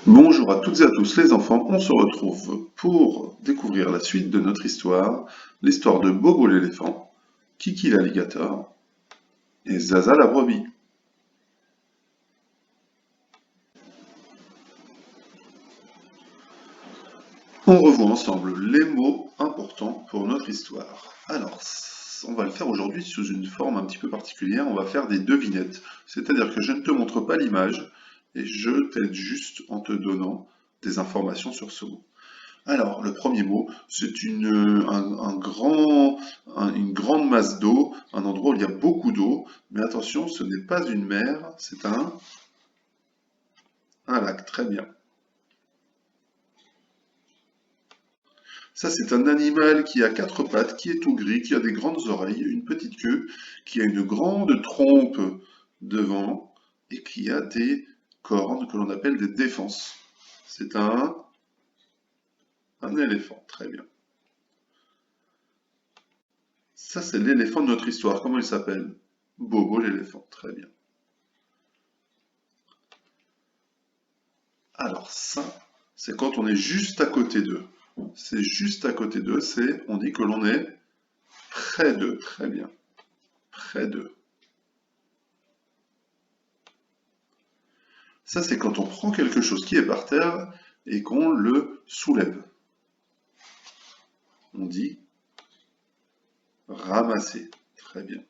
Bonjour à toutes et à tous les enfants, on se retrouve pour découvrir la suite de notre histoire, l'histoire de Bobo l'éléphant, Kiki l'alligator et Zaza la brebis. On revoit ensemble les mots importants pour notre histoire. Alors, on va le faire aujourd'hui sous une forme un petit peu particulière, on va faire des devinettes, c'est-à-dire que je ne te montre pas l'image et je t'aide juste en te donnant des informations sur ce mot. Alors, le premier mot, c'est une grande masse d'eau, un endroit où il y a beaucoup d'eau, mais attention, ce n'est pas une mer, c'est un lac, très bien. Ça, c'est un animal qui a quatre pattes, qui est tout gris, qui a des grandes oreilles, une petite queue, qui a une grande trompe devant et qui a des cornes que l'on appelle des défenses. C'est un éléphant, très bien. Ça, c'est l'éléphant de notre histoire. Comment il s'appelle? Bobo l'éléphant, très bien. Alors ça, c'est quand on est juste à côté d'eux. C'est juste à côté d'eux, on dit que l'on est près d'eux, très bien, près d'eux. Ça, c'est quand on prend quelque chose qui est par terre et qu'on le soulève. On dit ramasser, très bien.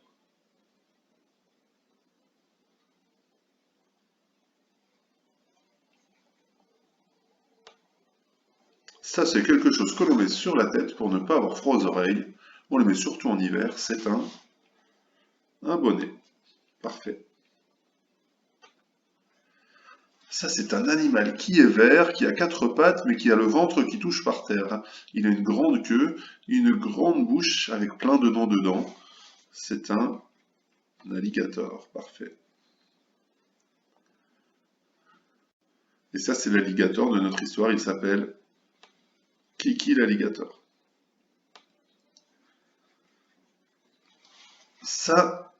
Ça, c'est quelque chose que l'on met sur la tête pour ne pas avoir froid aux oreilles. On le met surtout en hiver, c'est un bonnet. Parfait. Ça, c'est un animal qui est vert, qui a quatre pattes, mais qui a le ventre qui touche par terre. Il a une grande queue, une grande bouche avec plein de dents dedans. C'est un alligator, parfait. Et ça, c'est l'alligator de notre histoire, il s'appelle Kiki l'alligator. Ça,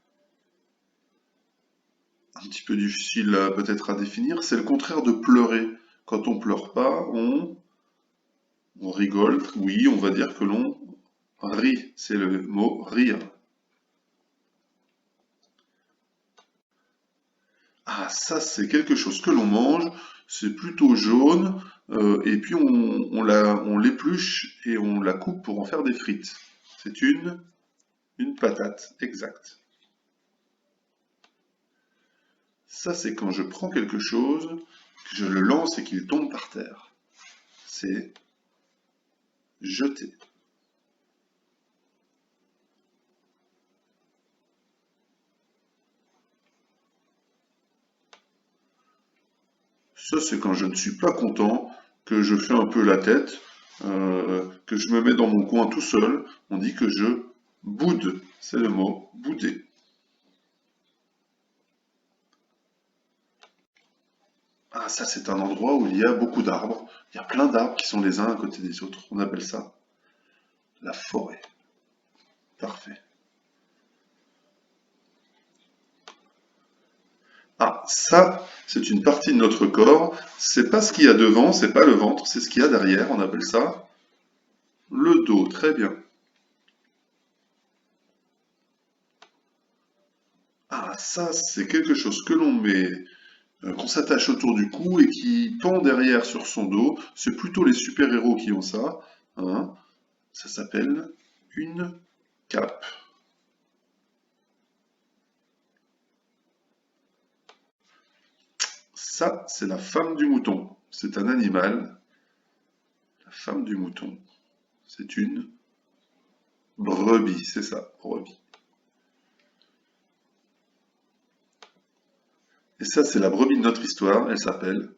un petit peu difficile peut-être à définir, c'est le contraire de pleurer. Quand on pleure pas, on rigole. Oui, on va dire que l'on rit. C'est le mot rire. Ah, ça, c'est quelque chose que l'on mange. C'est plutôt jaune. Et puis, on l'épluche et on la coupe pour en faire des frites. C'est une patate, exact. Ça, c'est quand je prends quelque chose, que je le lance et qu'il tombe par terre. C'est jeter. Ça, c'est quand je ne suis pas content, que je fais un peu la tête, que je me mets dans mon coin tout seul. On dit que je boude. C'est le mot bouder. Ah, ça, c'est un endroit où il y a beaucoup d'arbres. Il y a plein d'arbres qui sont les uns à côté des autres. On appelle ça la forêt. Parfait. Ah, ça, c'est une partie de notre corps. C'est pas ce qu'il y a devant, c'est pas le ventre, c'est ce qu'il y a derrière. On appelle ça le dos. Très bien. Ah, ça, c'est quelque chose que l'on met, qu'on s'attache autour du cou et qui pend derrière sur son dos. C'est plutôt les super-héros qui ont ça, hein. Ça s'appelle une cape. Ça, c'est la femme du mouton. C'est un animal. La femme du mouton. C'est une brebis, c'est ça, brebis. Et ça, c'est la brebis de notre histoire. Elle s'appelle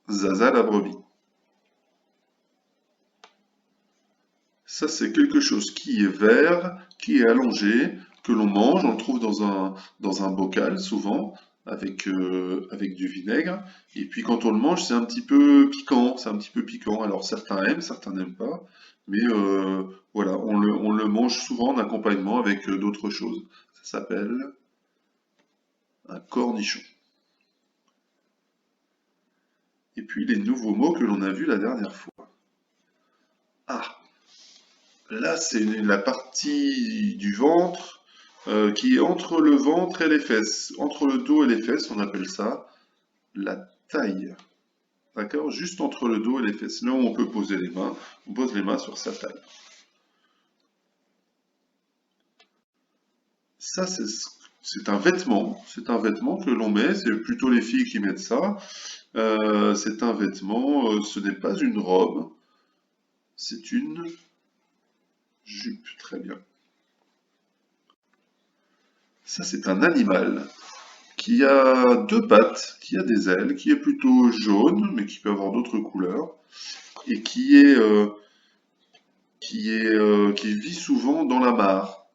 Zaza la brebis. Ça, c'est quelque chose qui est vert, qui est allongé, que l'on mange. On le trouve dans un bocal, souvent, avec du vinaigre. Et puis, quand on le mange, c'est un petit peu piquant. C'est un petit peu piquant. Alors, certains aiment, certains n'aiment pas. Mais voilà, on le mange souvent en accompagnement avec d'autres choses. Ça s'appelle un cornichon. Et puis les nouveaux mots que l'on a vus la dernière fois. Ah, là c'est la partie du ventre qui est entre le ventre et les fesses. Entre le dos et les fesses, on appelle ça la taille. D'accord? Juste entre le dos et les fesses. Là où on peut poser les mains, on pose les mains sur sa taille. Ça, c'est un vêtement. C'est un vêtement que l'on met. C'est plutôt les filles qui mettent ça. C'est un vêtement. Ce n'est pas une robe. C'est une jupe. Très bien. Ça, c'est un animal qui a deux pattes, qui a des ailes, qui est plutôt jaune, mais qui peut avoir d'autres couleurs, et qui vit souvent dans la mare.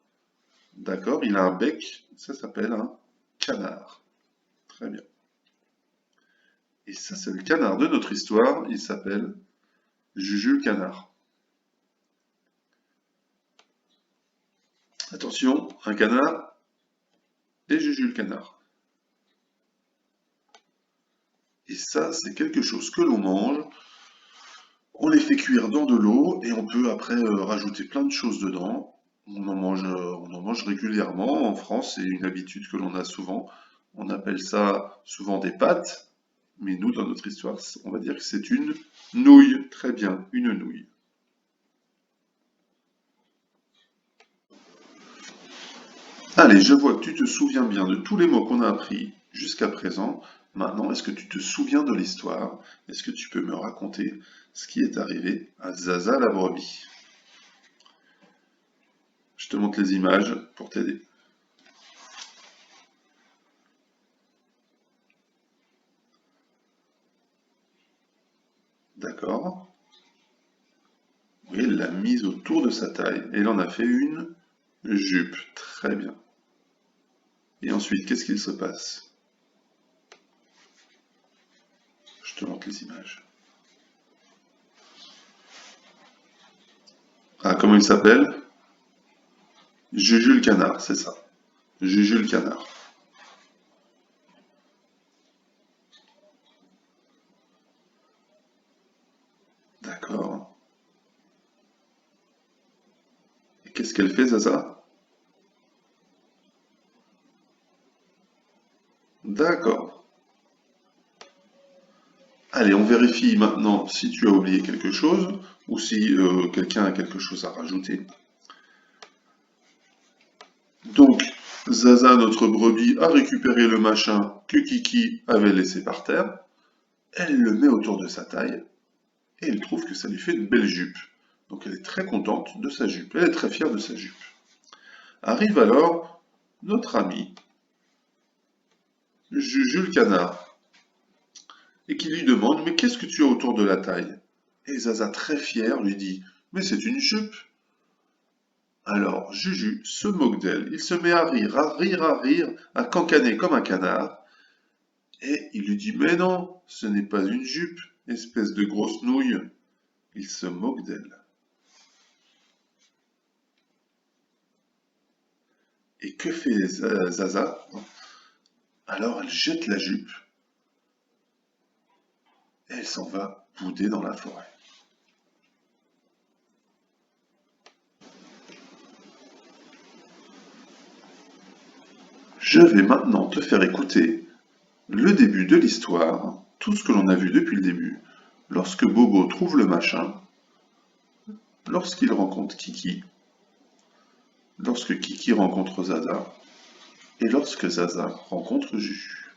D'accord? Il a un bec, ça s'appelle un canard. Très bien. Et ça, c'est le canard de notre histoire, il s'appelle Juju le canard. Attention, un canard et Juju le canard. Et ça, c'est quelque chose que l'on mange. On les fait cuire dans de l'eau et on peut après rajouter plein de choses dedans. On en mange régulièrement. En France, c'est une habitude que l'on a souvent. On appelle ça souvent des pâtes, mais nous, dans notre histoire, on va dire que c'est une nouille. Très bien, une nouille. Allez, je vois que tu te souviens bien de tous les mots qu'on a appris jusqu'à présent. Maintenant, est-ce que tu te souviens de l'histoire? Est-ce que tu peux me raconter ce qui est arrivé à Zaza la brebis? Je te montre les images pour t'aider. D'accord? Oui, elle l'a mise autour de sa taille et elle en a fait une jupe. Très bien. Et ensuite, qu'est-ce qu'il se passe? Je te montre les images. Ah, comment il s'appelle? Juju le canard, c'est ça. Juju le canard. D'accord. Et qu'est-ce qu'elle fait, Zaza? D'accord. Allez, on vérifie maintenant si tu as oublié quelque chose ou si quelqu'un a quelque chose à rajouter. Donc, Zaza, notre brebis, a récupéré le machin que Kiki avait laissé par terre. Elle le met autour de sa taille et elle trouve que ça lui fait une belle jupe. Donc elle est très contente de sa jupe, elle est très fière de sa jupe. Arrive alors notre ami Jules Canard et qui lui demande mais qu'est-ce que tu as autour de la taille? Et Zaza très fière lui dit mais c'est une jupe. Alors Juju se moque d'elle, il se met à rire, à rire, à rire, à cancaner comme un canard, et il lui dit mais non, ce n'est pas une jupe, espèce de grosse nouille. Il se moque d'elle. Et que fait Zaza? Alors elle jette la jupe et elle s'en va bouder dans la forêt. Je vais maintenant te faire écouter le début de l'histoire, tout ce que l'on a vu depuis le début, lorsque Bobo trouve le machin, lorsqu'il rencontre Kiki, lorsque Kiki rencontre Zaza, et lorsque Zaza rencontre Juju.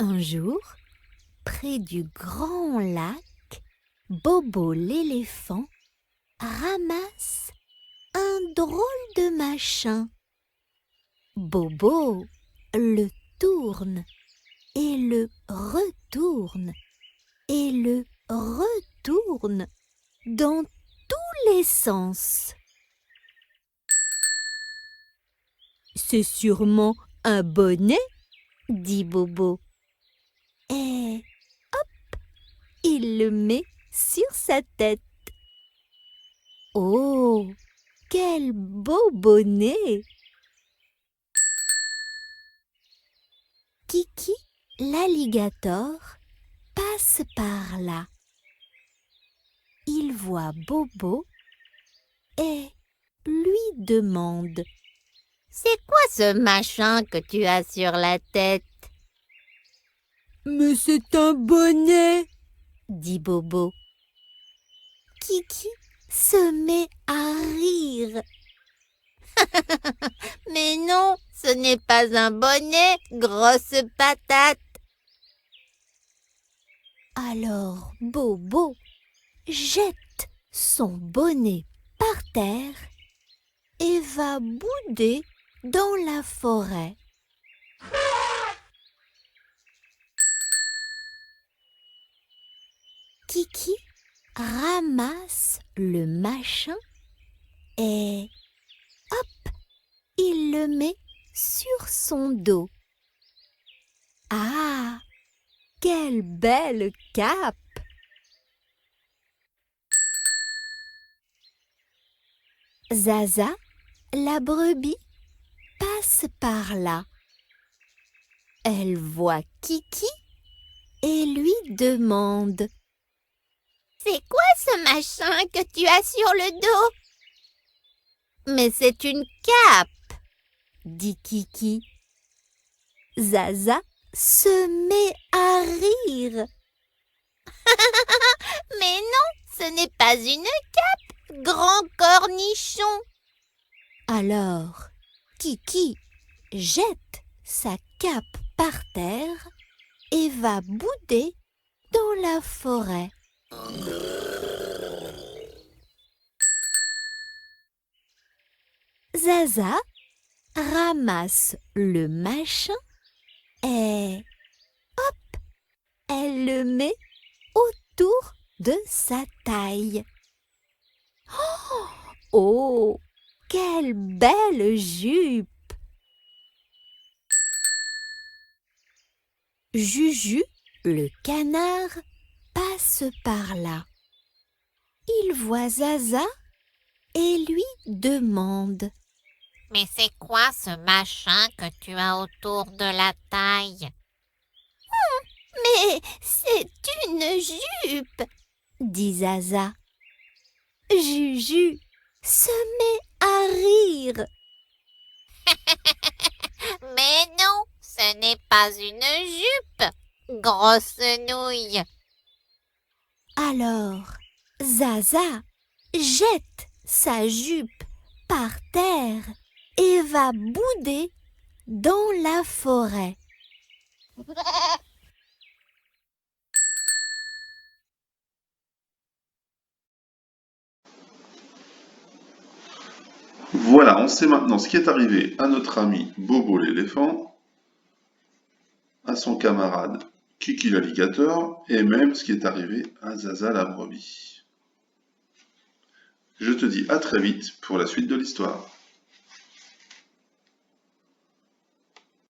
Un jour, près du grand lac, Bobo l'éléphant ramasse un drôle de machin. Bobo le tourne et le retourne et le retourne dans tous les sens. C'est sûrement un bonnet, dit Bobo. Et hop, il le met sur sa tête. Oh, quel beau bonnet! Kiki, l'alligator, passe par là. Il voit Bobo et lui demande: C'est quoi ce machin que tu as sur la tête? Mais c'est un bonnet, dit Bobo. Kiki se met à rire. Mais non, ce n'est pas un bonnet, grosse patate. Alors Bobo jette son bonnet par terre et va bouder dans la forêt. Kiki ramasse le machin et hop, il le met sur son dos. Ah, quelle belle cape! Zaza, la brebis, passe par là. Elle voit Kiki et lui demande: C'est quoi ce machin que tu as sur le dos? Mais c'est une cape, dit Kiki. Zaza se met à rire. Mais non, ce n'est pas une cape, grand cornichon. Alors, Kiki jette sa cape par terre et va bouder dans la forêt. Zaza ramasse le machin et hop, elle le met autour de sa taille. Oh, quelle belle jupe! Juju, le canard, passe par là. Il voit Zaza et lui demande: Mais c'est quoi ce machin que tu as autour de la taille? Mais c'est une jupe, dit Zaza. Juju se met à rire. Mais non, ce n'est pas une jupe, grosse nouille. Alors, Zaza jette sa jupe par terre et va bouder dans la forêt. Voilà, on sait maintenant ce qui est arrivé à notre ami Bobo l'éléphant, à son camarade Kiki l'alligator, et même ce qui est arrivé à Zaza la brebis. Je te dis à très vite pour la suite de l'histoire.